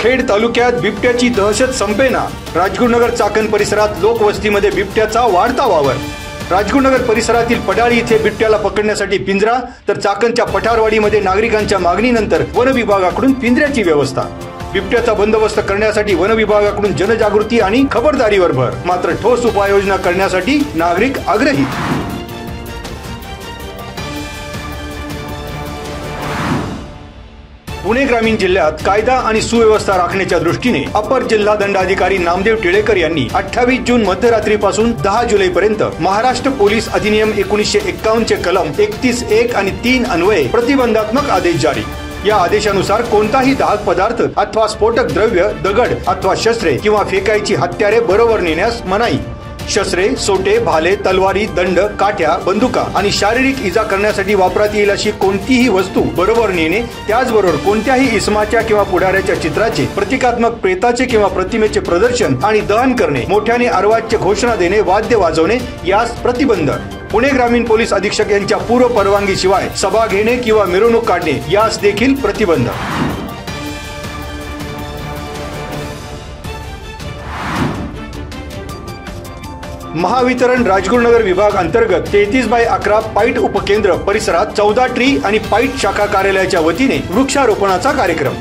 खेड तालुक्यात बिबट्याची दहशत संपेना। राजगुरुनगर चाकण परिसरात लोकवस्तीमध्ये बिबट्याचा वाढता वावर। राजगुरुनगर परिसरातील पडाळी येथे बिबट्याला पकडण्यासाठी पिंजरा, तर चाकणच्या पठारवाडीमध्ये नागरिकांच्या मागणीनंतर वन विभागाकडून पिंजऱ्याची व्यवस्था। बिबट्याचा बंदोबस्त करण्यासाठी वन विभागाकडून जनजागृती आणि खबरदारीवर भर, मात्र ठोस उपाययोजना करण्यासाठी नागरिक आग्रही। पुणे ग्रामीण जिल्ह्यात कायदा आणि सुव्यवस्था राखण्याच्या दृष्टीने अपर जिल्हा दंडाधिकारी नामदेव टिळेकर यांनी 28 जून मध्यरात्रीपासून 10 जुलैपर्यंत महाराष्ट्र पोलीस अधिनियम 1951 चे कलम 31(1) आणि 3 अन्वये प्रतिबंधात्मक आदेश जारी। या आदेशानुसार कोणताही दाहक पदार्थ अथवा स्फोटक द्रव्य, दगड अथवा शस्त्रे किंवा फेकायची हत्यारे बरोबर नेण्यास मनाई। शस्त्रे, सोटे, भाले, तलवारी, दंड, काठ्या, बंदुका आणि शारीरिक इजा करण्यासाठी वापरात येईल अशी कोणतीही वस्तू बरोबर नेणे, त्याचबरोबर कोणत्याही इसमाच्या किंवा पुढाऱ्याच्या चित्राचे, प्रतिकात्मक प्रेताचे किंवा प्रतिमेचे प्रदर्शन आणि दहन करणे, मोठ्याने अर्वाच्य घोषणा देणे, वाद्य वाजवणे यास प्रतिबंध। पुणे ग्रामीण पोलीस अधीक्षक यांच्या पूर्व परवानगी शिवाय सभा घेणे किंवा मिरवणूक काढणे यास देखील प्रतिबंध। महावितरण राजगुरुनगर विभाग अंतर्गत 33/11 पाईट उपकेंद्र परिसरात 14 ट्री आणि पाईट शाखा कार्यालयाच्या वतीने वृक्षारोपणाचा कार्यक्रम।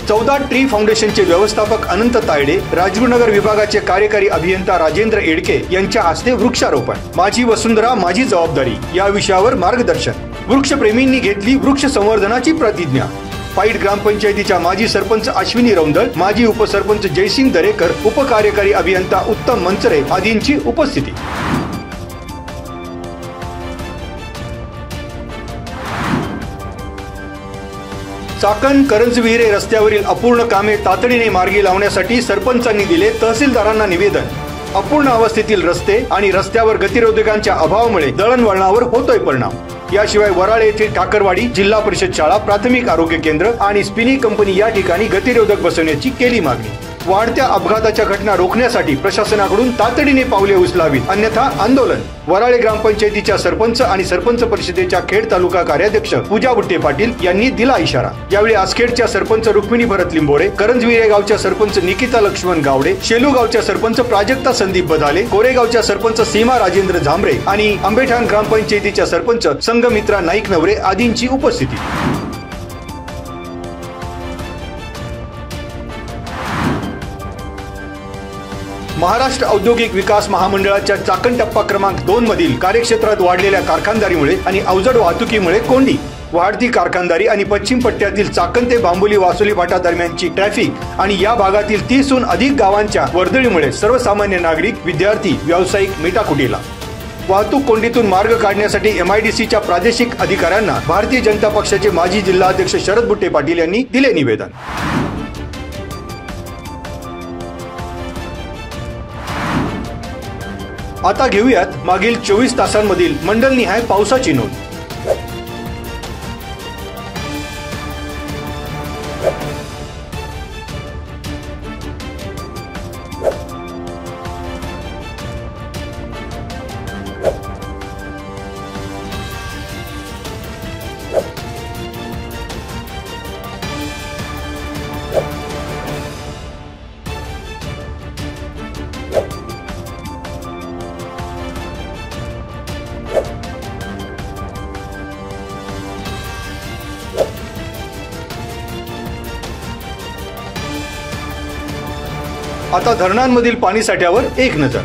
14 ट्री फाउंडेशनचे व्यवस्थापक अनंत तायडे, राजगुरुनगर विभागाचे कार्यकारी अभियंता राजेंद्र एडके यांच्या हस्ते वृक्षारोपण। माझी वसुंधरा माझी जबाबदारी या विषयावर मार्गदर्शन। वृक्षप्रेमींनी घेतली वृक्ष संवर्धनाची प्रतिज्ञा। पाईट ग्रामपंचायतीच्या माजी सरपंच अश्विनी रौंदळ, माजी उपसरपंच जयसिंग दरेकर, उपकार्यकारी अभियंता उत्तम मंचरे आदींची उपस्थिती। चाकण करंजविहिरे रस्त्यावरील अपूर्ण कामे तातडीने मार्गी लावण्यासाठी सरपंचांनी दिले तहसीलदारांना निवेदन। अपूर्ण अवस्थेतील रस्ते आणि रस्त्यावर गतिरोधकांच्या अभावामुळे दळणवळणावर होतोय परिणाम। याशिवाय वराळे येथील ठाकरवाडी जिल्हा परिषद शाळा, प्राथमिक आरोग्य केंद्र आणि स्पिनी कंपनी या ठिकाणी गतिरोधक बसवण्याची केली मागणी। वाढत्या अपघाताच्या घटना रोखण्यासाठी प्रशासनाकडून तातडीने पावले उचलावीत, अन्यथा आंदोलन। वराळे ग्रामपंचायतीच्या सरपंच आणि सरपंच परिषदेच्या खेड तालुका कार्याध्यक्ष पूजा बुट्टे पाटील यांनी दिला इशारा। यावेळी आसखेडच्या सरपंच रुक्मिणी भरत लिंबोडे, करंजविहिरे गावच्या सरपंच निकिता लक्ष्मण गावडे, शेलू गावच्या सरपंच प्राजक्ता संदीप बदाले, कोरेगावच्या सरपंच सीमा राजेंद्र झांबरे आणि आंबेठाण ग्रामपंचायतीच्या सरपंच संघमित्रा नाईक नवरे आदींची उपस्थिती। महाराष्ट्र औद्योगिक विकास महामंडळाच्या चाकण टप्पा क्रमांक 2 मधील कार्यक्षेत्रात वाढलेल्या कारखानदारीमुळे आणि अवजड वाहतुकीमुळे कोंडी, वाढती कारखानदारी आणि पश्चिम पट्ट्यातील चाकण ते बांबोली वासोली फाटा दरम्यानची ट्रॅफिक आणि या भागातील 30हून अधिक गावांच्या वर्दळीमुळे सर्वसामान्य नागरिक, विद्यार्थी, व्यावसायिक मेटाकुटीला। वाहतूक कोंडीतून मार्ग काढण्यासाठी MIDCच्या प्रादेशिक अधिकाऱ्यांना भारतीय जनता पक्षाचे माजी जिल्हाध्यक्ष शरद बुट्टे पाटील यांनी दिले निवेदन। आता घेऊयात मागील 24 तासांमधील मंडलनिहाय पावसाची नोंद। आता धरणांमधील पाणीसाठ्यावर एक नजर।